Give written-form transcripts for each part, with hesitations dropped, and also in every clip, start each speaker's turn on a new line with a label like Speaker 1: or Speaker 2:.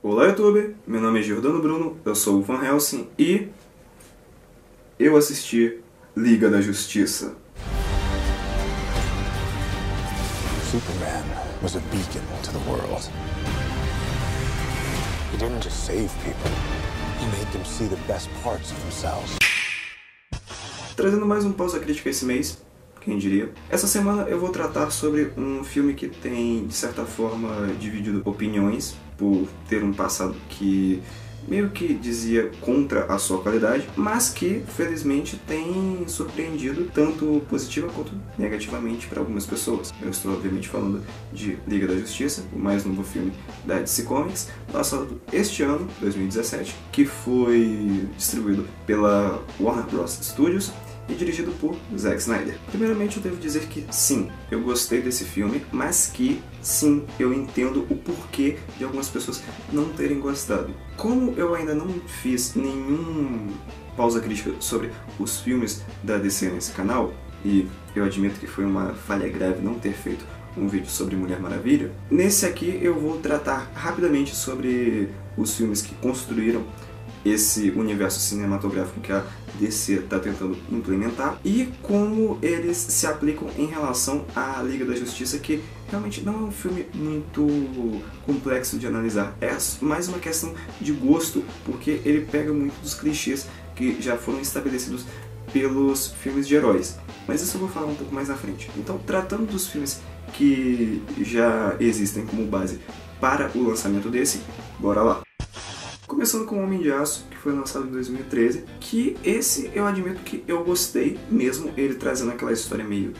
Speaker 1: Olá YouTube, meu nome é Giordano Bruno, eu sou o Van Helsing e eu assisti Liga da Justiça.
Speaker 2: Superman was a beacon to the world. He didn't just save people, he made them see the best parts of themselves.
Speaker 1: Trazendo mais um pausa crítica esse mês, quem diria. Essa semana eu vou tratar sobre um filme que tem, de certa forma, dividido opiniões, por ter um passado que meio que dizia contra a sua qualidade, mas que, felizmente, tem surpreendido tanto positiva quanto negativamente para algumas pessoas. Eu estou, obviamente, falando de Liga da Justiça, o mais novo filme da DC Comics, lançado este ano, 2017, que foi distribuído pela Warner Bros. Studios e dirigido por Zack Snyder. Primeiramente, eu devo dizer que sim, eu gostei desse filme, mas que sim, eu entendo o porquê de algumas pessoas não terem gostado. Como eu ainda não fiz nenhum pausa crítica sobre os filmes da DC nesse canal, e eu admito que foi uma falha grave não ter feito um vídeo sobre Mulher Maravilha, nesse aqui eu vou tratar rapidamente sobre os filmes que construíram esse universo cinematográfico que a DC está tentando implementar e como eles se aplicam em relação à Liga da Justiça, que realmente não é um filme muito complexo de analisar, é mais uma questão de gosto, porque ele pega muito dos clichês que já foram estabelecidos pelos filmes de heróis, mas isso eu vou falar um pouco mais à frente. Então, tratando dos filmes que já existem como base para o lançamento desse, bora lá! Começando com o Homem de Aço, que foi lançado em 2013, que esse eu admito que eu gostei, mesmo ele trazendo aquela história meio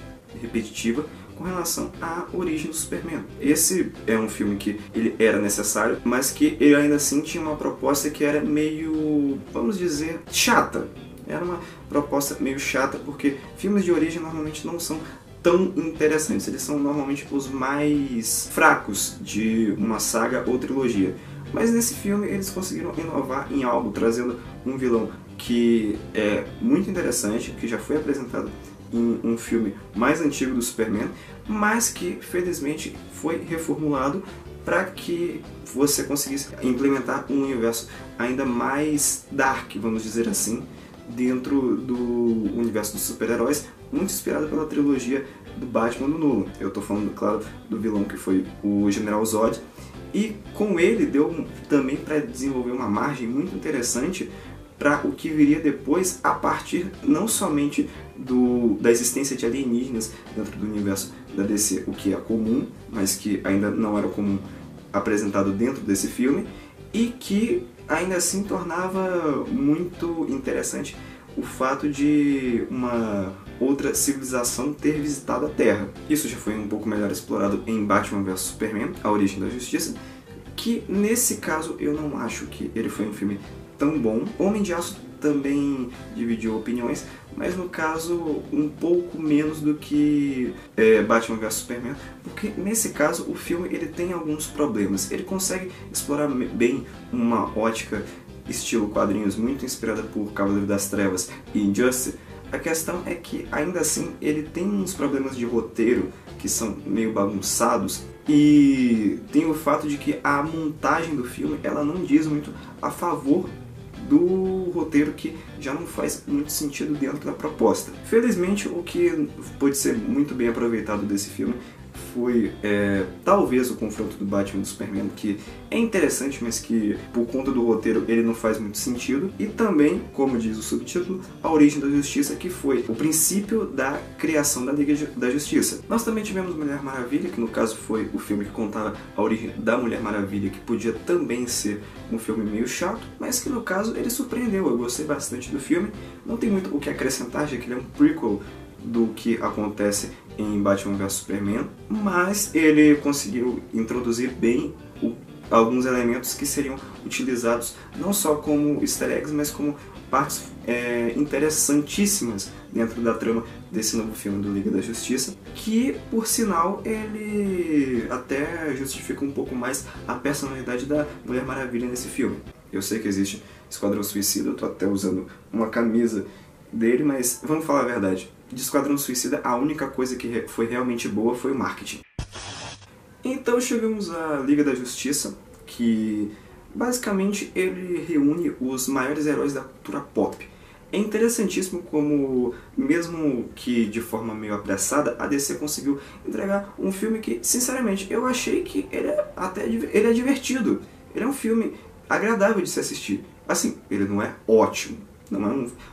Speaker 1: repetitiva com relação à origem do Superman. Esse é um filme que ele era necessário, mas que ele ainda assim tinha uma proposta que era meio, vamos dizer, chata. Era uma proposta meio chata, porque filmes de origem normalmente não são tão interessantes, eles são normalmente os mais fracos de uma saga ou trilogia. Mas nesse filme eles conseguiram inovar em algo, trazendo um vilão que é muito interessante, que já foi apresentado em um filme mais antigo do Superman, mas que felizmente foi reformulado para que você conseguisse implementar um universo ainda mais dark, vamos dizer assim, dentro do universo dos super-heróis, muito inspirado pela trilogia do Batman do Nolan. Eu estou falando, claro, do vilão que foi o General Zod, e com ele deu também para desenvolver uma margem muito interessante para o que viria depois, a partir não somente da existência de alienígenas dentro do universo da DC, o que é comum, mas que ainda não era comum apresentado dentro desse filme, e que ainda assim tornava muito interessante o fato de uma outra civilização ter visitado a Terra. Isso já foi um pouco melhor explorado em Batman vs Superman, A Origem da Justiça, que nesse caso eu não acho que ele foi um filme tão bom. Homem de Aço também dividiu opiniões, mas no caso um pouco menos do que Batman vs Superman, porque nesse caso o filme ele tem alguns problemas. Ele consegue explorar bem uma ótica estilo quadrinhos muito inspirada por Cavaleiro das Trevas e Injustice. A questão é que ainda assim ele tem uns problemas de roteiro que são meio bagunçados, e tem o fato de que a montagem do filme ela não diz muito a favor do roteiro, que já não faz muito sentido dentro da proposta. Felizmente, o que pode ser muito bem aproveitado desse filme foi talvez o confronto do Batman e do Superman, que é interessante, mas que por conta do roteiro ele não faz muito sentido, e também, como diz o subtítulo, A Origem da Justiça, que foi o princípio da criação da Liga da Justiça. Nós também tivemos Mulher Maravilha, que no caso foi o filme que contava a origem da Mulher Maravilha, que podia também ser um filme meio chato, mas que no caso ele surpreendeu. Eu gostei bastante do filme, não tem muito o que acrescentar, já que ele é um prequel do que acontece em Batman vs Superman, mas ele conseguiu introduzir bem alguns elementos que seriam utilizados não só como easter eggs, mas como partes interessantíssimas dentro da trama desse novo filme do Liga da Justiça, que, por sinal, ele até justifica um pouco mais a personalidade da Mulher Maravilha nesse filme. Eu sei que existe Esquadrão Suicida, eu tô até usando uma camisa dele, mas vamos falar a verdade. De Esquadrão Suicida, a única coisa que foi realmente boa foi o marketing. Então chegamos à Liga da Justiça, que Basicamente, ele reúne os maiores heróis da cultura pop. É interessantíssimo como, mesmo que de forma meio apressada, a DC conseguiu entregar um filme que, sinceramente, eu achei que ele é divertido. Ele é um filme agradável de se assistir. Assim, ele não é ótimo,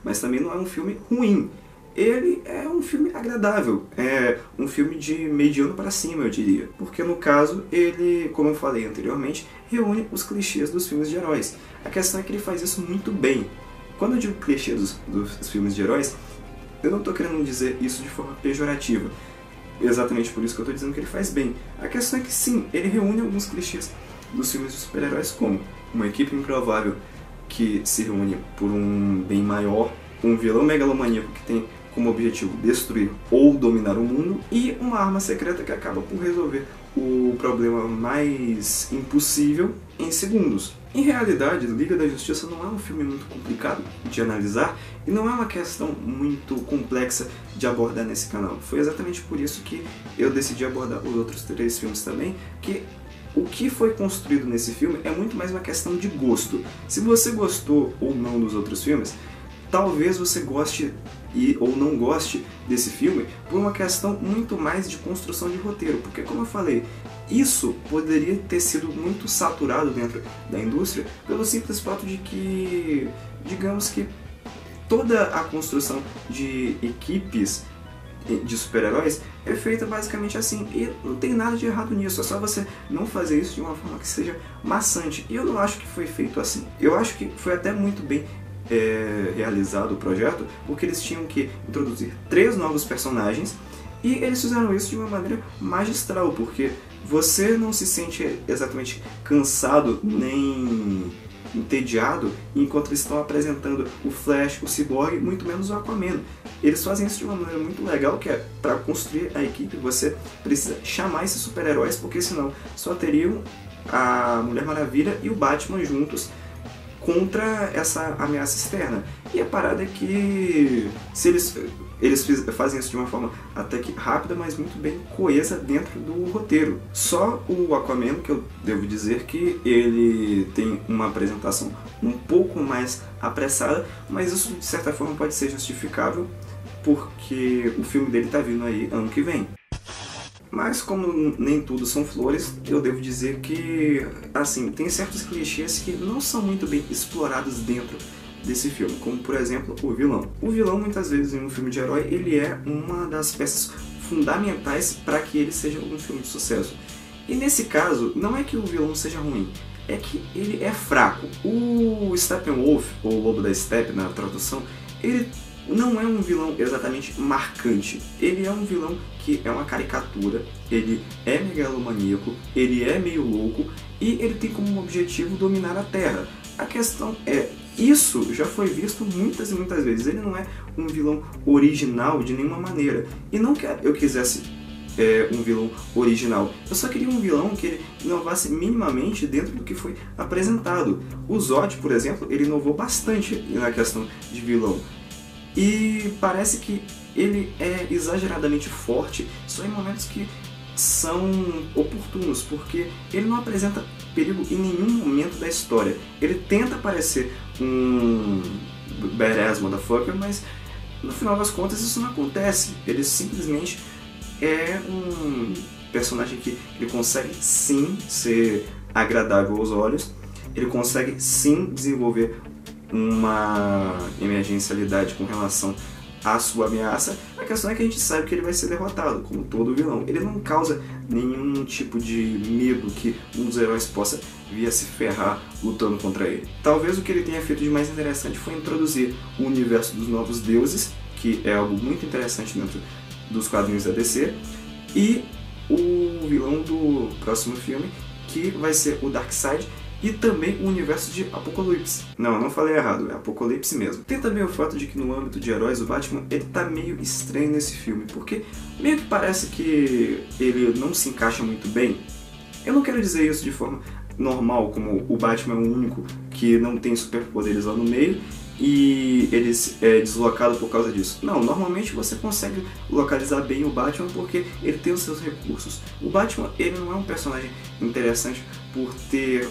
Speaker 1: mas também não é um filme ruim. Ele é um filme agradável, é um filme de mediano para cima, eu diria. Porque no caso, ele, como eu falei anteriormente, reúne os clichês dos filmes de heróis. A questão é que ele faz isso muito bem. Quando eu digo clichê dos filmes de heróis, eu não estou querendo dizer isso de forma pejorativa. Exatamente por isso que eu estou dizendo que ele faz bem. A questão é que sim, ele reúne alguns clichês dos filmes de super-heróis, como uma equipe improvável que se reúne por um bem maior, um vilão megalomaníaco que tem como objetivo destruir ou dominar o mundo, e uma arma secreta que acaba por resolver o problema mais impossível em segundos. Em realidade, Liga da Justiça não é um filme muito complicado de analisar e não é uma questão muito complexa de abordar nesse canal. Foi exatamente por isso que eu decidi abordar os outros 3 filmes também, que o que foi construído nesse filme é muito mais uma questão de gosto. Se você gostou ou não dos outros filmes, talvez você goste ou não goste desse filme por uma questão muito mais de construção de roteiro, porque, como eu falei, isso poderia ter sido muito saturado dentro da indústria pelo simples fato de que, digamos que, toda a construção de equipes de super-heróis é feita basicamente assim, e não tem nada de errado nisso, é só você não fazer isso de uma forma que seja maçante, e eu não acho que foi feito assim. Eu acho que foi até muito bem realizado o projeto, porque eles tinham que introduzir 3 novos personagens, e eles fizeram isso de uma maneira magistral, porque você não se sente exatamente cansado nem entediado enquanto eles estão apresentando o Flash, o Cyborg, muito menos o Aquaman. Eles fazem isso de uma maneira muito legal, que é, para construir a equipe, você precisa chamar esses super-heróis, porque senão só teriam a Mulher Maravilha e o Batman juntos contra essa ameaça externa. E a parada é que se eles fazem isso de uma forma até que rápida, mas muito bem coesa dentro do roteiro. Só o Aquaman, que eu devo dizer que ele tem uma apresentação um pouco mais apressada, mas isso de certa forma pode ser justificável, porque o filme dele tá vindo aí ano que vem. Mas como nem tudo são flores, eu devo dizer que, assim, tem certos clichês que não são muito bem explorados dentro desse filme, como por exemplo o vilão. O vilão, muitas vezes em um filme de herói, ele é uma das peças fundamentais para que ele seja um filme de sucesso. E nesse caso, não é que o vilão seja ruim, é que ele é fraco. O Steppenwolf, ou Lobo da Steppe na tradução, ele não é um vilão exatamente marcante. Ele é um vilão que é uma caricatura, ele é megalomaníaco, ele é meio louco e ele tem como objetivo dominar a Terra. A questão é, isso já foi visto muitas e muitas vezes. Ele não é um vilão original de nenhuma maneira. E não que eu quisesse um vilão original, eu só queria um vilão que ele inovasse minimamente dentro do que foi apresentado. O Zod, por exemplo, ele inovou bastante na questão de vilão. E parece que ele é exageradamente forte só em momentos que são oportunos, porque ele não apresenta perigo em nenhum momento da história. Ele tenta parecer um badass motherfucker, mas no final das contas isso não acontece. Ele simplesmente é um personagem que ele consegue sim ser agradável aos olhos, ele consegue sim desenvolver uma emergencialidade com relação à sua ameaça. A questão é que a gente sabe que ele vai ser derrotado, como todo vilão. Ele não causa nenhum tipo de medo que um dos heróis possa vir a se ferrar lutando contra ele. Talvez o que ele tenha feito de mais interessante foi introduzir o universo dos novos deuses, que é algo muito interessante dentro dos quadrinhos da DC, e o vilão do próximo filme, que vai ser o Darkseid, e também o universo de Apocalipse. Não, eu não falei errado, é Apocalipse mesmo. Tem também o fato de que no âmbito de heróis, o Batman ele tá meio estranho nesse filme, porque meio que parece que ele não se encaixa muito bem. Eu não quero dizer isso de forma normal, como o Batman é o único que não tem superpoderes lá no meio e ele é deslocado por causa disso. Não, normalmente você consegue localizar bem o Batman porque ele tem os seus recursos. O Batman ele não é um personagem interessante por ter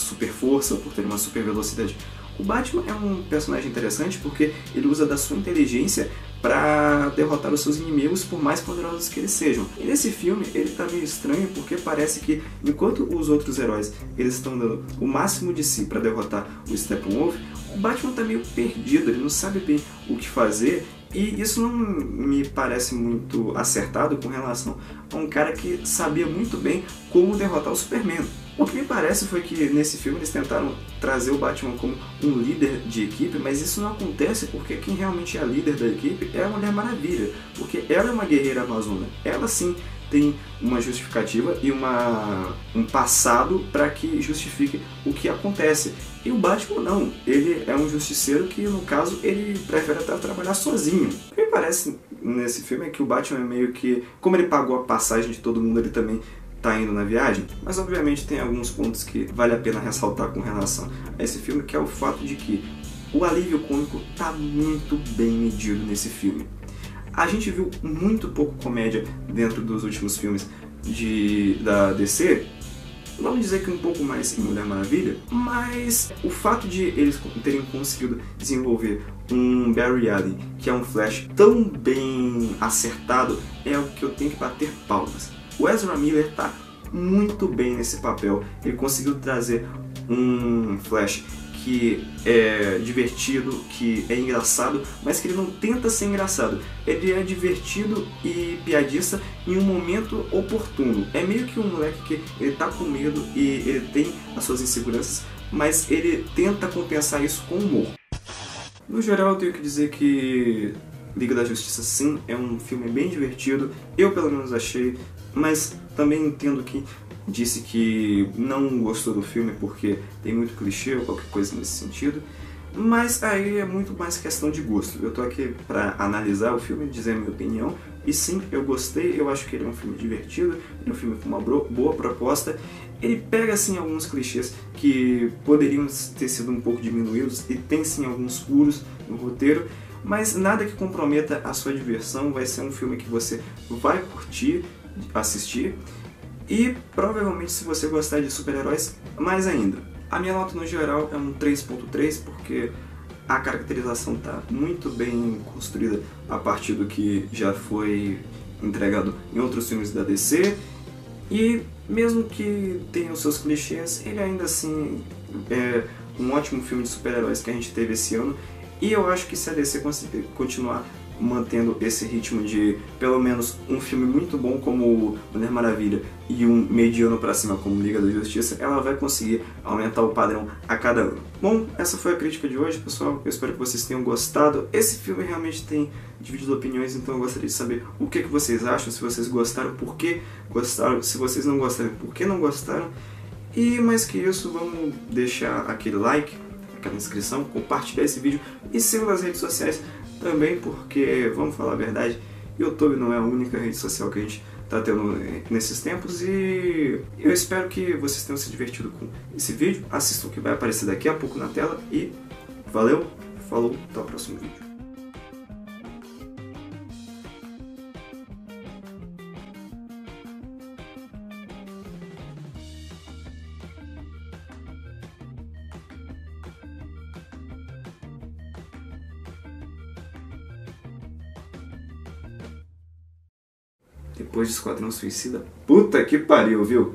Speaker 1: super força, por ter uma super velocidade. O Batman é um personagem interessante porque ele usa da sua inteligência para derrotar os seus inimigos, por mais poderosos que eles sejam. E nesse filme ele tá meio estranho porque parece que enquanto os outros heróis eles estão dando o máximo de si para derrotar o Steppenwolf, o Batman tá meio perdido, ele não sabe bem o que fazer. E isso não me parece muito acertado com relação a um cara que sabia muito bem como derrotar o Superman. O que me parece foi que nesse filme eles tentaram trazer o Batman como um líder de equipe, mas isso não acontece porque quem realmente é a líder da equipe é a Mulher Maravilha, porque ela é uma guerreira amazona. Ela sim tem uma justificativa e um passado para que justifique o que acontece. E o Batman não, ele é um justiceiro que, no caso, ele prefere até trabalhar sozinho. O que me parece nesse filme é que o Batman é meio que, como ele pagou a passagem de todo mundo, ele também tá indo na viagem, mas obviamente tem alguns pontos que vale a pena ressaltar com relação a esse filme, que é o fato de que o alívio cômico tá muito bem medido nesse filme. A gente viu muito pouco comédia dentro dos últimos filmes da DC, vamos dizer que um pouco mais em Mulher Maravilha, mas o fato de eles terem conseguido desenvolver um Barry Allen, que é um Flash tão bem acertado, é o que eu tenho que bater palmas. O Ezra Miller tá muito bem nesse papel, ele conseguiu trazer um Flash que é divertido, que é engraçado, mas que ele não tenta ser engraçado. Ele é divertido e piadista em um momento oportuno. É meio que um moleque que ele tá com medo e ele tem as suas inseguranças, mas ele tenta compensar isso com humor. No geral, eu tenho que dizer que Liga da Justiça sim é um filme bem divertido, eu pelo menos achei, mas também entendo que disse que não gostou do filme porque tem muito clichê ou qualquer coisa nesse sentido, mas aí é muito mais questão de gosto. Eu tô aqui para analisar o filme, dizer a minha opinião, e sim, eu gostei, eu acho que ele é um filme divertido, ele é um filme com uma boa proposta. Ele pega assim alguns clichês que poderiam ter sido um pouco diminuídos e tem sim alguns furos no roteiro, mas nada que comprometa a sua diversão. Vai ser um filme que você vai curtir assistir. E provavelmente, se você gostar de super-heróis, mais ainda. A minha nota no geral é um 3.3 porque a caracterização está muito bem construída a partir do que já foi entregado em outros filmes da DC. E mesmo que tenha os seus clichês, ele ainda assim é um ótimo filme de super-heróis que a gente teve esse ano. E eu acho que se a DC conseguir continuar mantendo esse ritmo de pelo menos um filme muito bom como Mulher Maravilha e um mediano pra cima como Liga da Justiça, ela vai conseguir aumentar o padrão a cada ano. Bom, essa foi a crítica de hoje, pessoal. Eu espero que vocês tenham gostado. Esse filme realmente tem dividido opiniões, então eu gostaria de saber o que vocês acham, se vocês gostaram, por que gostaram, se vocês não gostaram, por que não gostaram. E mais que isso, vamos deixar aquele like, aquela inscrição, compartilhar esse vídeo e siga nas redes sociais também, porque, vamos falar a verdade, YouTube não é a única rede social que a gente está tendo nesses tempos, e eu espero que vocês tenham se divertido com esse vídeo. Assistam o que vai aparecer daqui a pouco na tela e valeu, falou, até o próximo vídeo. Depois de Esquadrão Suicida, puta que pariu, viu?